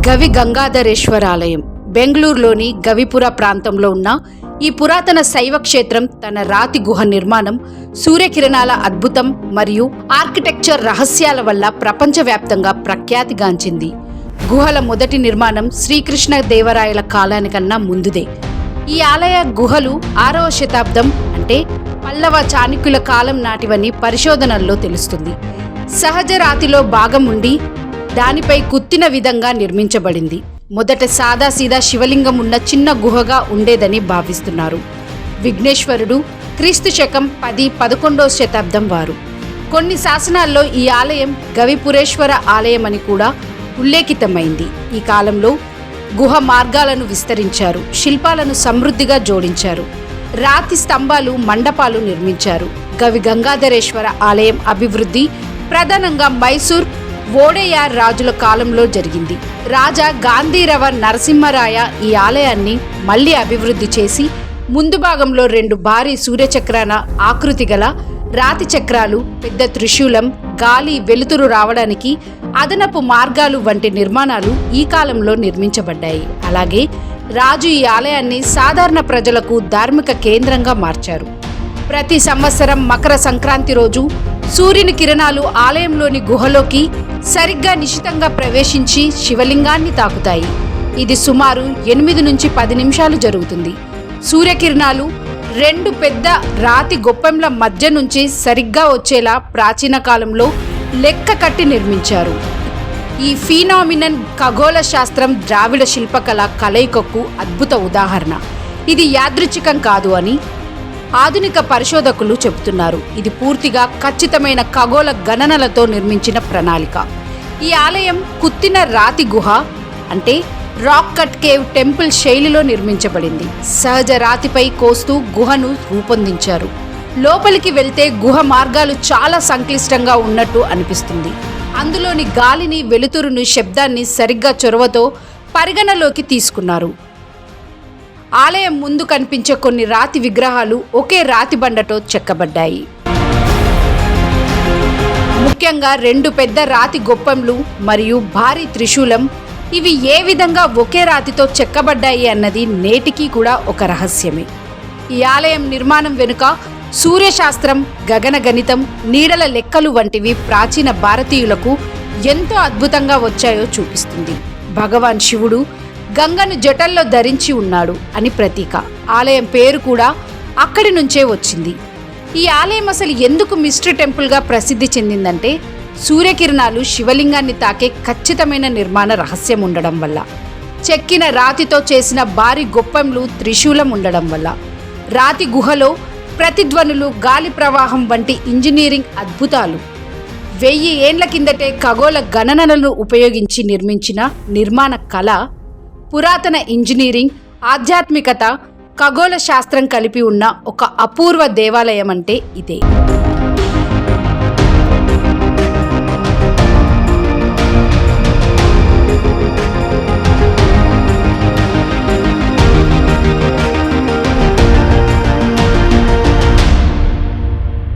గవి గంగాధరేశ్వర ఆలయం బెంగళూరులోని గవిపుర ప్రాంతంలో ఉన్న ఈ పురాతన శైవ క్షేత్రం తన రాతి గుహ నిర్మాణం, సూర్యకిరణాల అద్భుతం మరియు ఆర్కిటెక్చర్ రహస్యాల వల్ల ప్రపంచవ్యాప్తంగా ప్రఖ్యాతిగాంచింది. గుహల మొదటి నిర్మాణం శ్రీకృష్ణ దేవరాయల కాలానికన్నా ముందుదే. ఈ ఆలయ గుహలు 6వ శతాబ్దం అంటే పల్లవ చాణక్యుల కాలం నాటివని పరిశోధనల్లో తెలుస్తుంది. సహజ రాతిలో భాగం ఉండి దానిపై కుత్తిన విధంగా నిర్మించబడింది. మొదట సాదాసీదా శివలింగం ఉన్న చిన్న గుహగా ఉండేదని భావిస్తున్నారు. విఘ్నేశ్వరుడు క్రీస్తు శకం 10-11వ శతాబ్దం వారు. కొన్ని శాసనాల్లో ఈ ఆలయం గవిపురేశ్వర ఆలయం అని కూడా ఉల్లేఖితమైంది. ఈ కాలంలో గుహ మార్గాలను విస్తరించారు, శిల్పాలను సమృద్ధిగా జోడించారు, రాతి స్తంభాలు, మండపాలు నిర్మించారు. గవి గంగాధరేశ్వర ఆలయం అభివృద్ధి ప్రధానంగా మైసూర్ వోడేయార్ రాజుల కాలంలో జరిగింది. రాజా గాంధీరవ నరసింహరాయ ఈ ఆలయాన్ని మళ్లీ అభివృద్ధి చేసి ముందు భాగంలో 2 భారీ సూర్యచక్రాల ఆకృతి గల రాతి చక్రాలు, పెద్ద త్రిశూలం, గాలి వెలుతురు రావడానికి అదనపు మార్గాలు వంటి నిర్మాణాలు ఈ కాలంలో నిర్మించబడ్డాయి. అలాగే రాజు ఈ ఆలయాన్ని సాధారణ ప్రజలకు ధార్మిక కేంద్రంగా మార్చారు. ప్రతి సంవత్సరం మకర సంక్రాంతి రోజు సూర్యుని కిరణాలు ఆలయంలోని గుహలోకి సరిగ్గా నిశితంగా ప్రవేశించి శివలింగాన్ని తాకుతాయి. ఇది సుమారు 8 నుంచి 10 నిమిషాలు జరుగుతుంది. సూర్యకిరణాలు 2 పెద్ద రాతి గొప్పెంల మధ్య నుంచి సరిగ్గా వచ్చేలా ప్రాచీన కాలంలో లెక్క కట్టి నిర్మించారు. ఈ ఫీనామినన్ ఖగోళ శాస్త్రం, ద్రావిడ శిల్పకళ కలయికకు అద్భుత ఉదాహరణ. ఇది యాదృచ్ఛికం కాదు అని ఆధునిక పరిశోధకులు చెబుతున్నారు. ఇది పూర్తిగా ఖచ్చితమైన ఖగోళ గణనలతో నిర్మించిన ప్రణాళిక. ఈ ఆలయం కుత్తిన రాతి గుహ అంటే రాక్ కట్ కేవ్ టెంపుల్ శైలిలో నిర్మించబడింది. సహజ రాతిపై కోస్తూ గుహను రూపొందించారు. లోపలికి వెళ్తే గుహ మార్గాలు చాలా సంక్లిష్టంగా ఉన్నట్టు అనిపిస్తుంది. అందులోని గాలిని, వెలుతురును, శబ్దాన్ని సరిగ్గా చొరవతో పరిగణలోకి తీసుకున్నారు. ఆలయం ముందు కనిపించే కొన్ని రాతి విగ్రహాలు ఒకే రాతి బండతో చెక్కబడ్డాయి. ముఖ్యంగా 2 పెద్ద రాతి గొప్పంలు మరియు భారీ త్రిశూలం. ఇవి ఏ విధంగా ఒకే రాతితో చెక్కబడ్డాయి అన్నది నేటికీ కూడా ఒక రహస్యమే. ఈ ఆలయం నిర్మాణం వెనుక సూర్యశాస్త్రం, గగన గణితం, నీడల లెక్కలు వంటివి ప్రాచీన భారతీయులకు ఎంతో అద్భుతంగా వచ్చాయో చూపిస్తుంది. భగవాన్ శివుడు గంగను జటల్లో ధరించి ఉన్నాడు అని ప్రతీక. ఆలయం పేరు కూడా అక్కడి నుంచే వచ్చింది. ఈ ఆలయం అసలు ఎందుకు మిస్టరీ టెంపుల్గా ప్రసిద్ధి చెందిందంటే సూర్యకిరణాలు శివలింగాన్ని తాకే ఖచ్చితమైన నిర్మాణ రహస్యం ఉండడం వల్ల, చెక్కిన రాతితో చేసిన భారీ గొప్పంలు, త్రిశూలం ఉండడం వల్ల, రాతి గుహలో ప్రతిధ్వనులు, గాలి ప్రవాహం వంటి ఇంజనీరింగ్ అద్భుతాలు. 1000 ఏండ్ల కిందటే ఖగోళ గణనలను ఉపయోగించి నిర్మించిన నిర్మాణ కళ, పురాతన ఇంజనీరింగ్, ఆధ్యాత్మికత, ఖగోళ శాస్త్రం కలిపి ఉన్న ఒక అపూర్వ దేవాలయం అంటే ఇదే.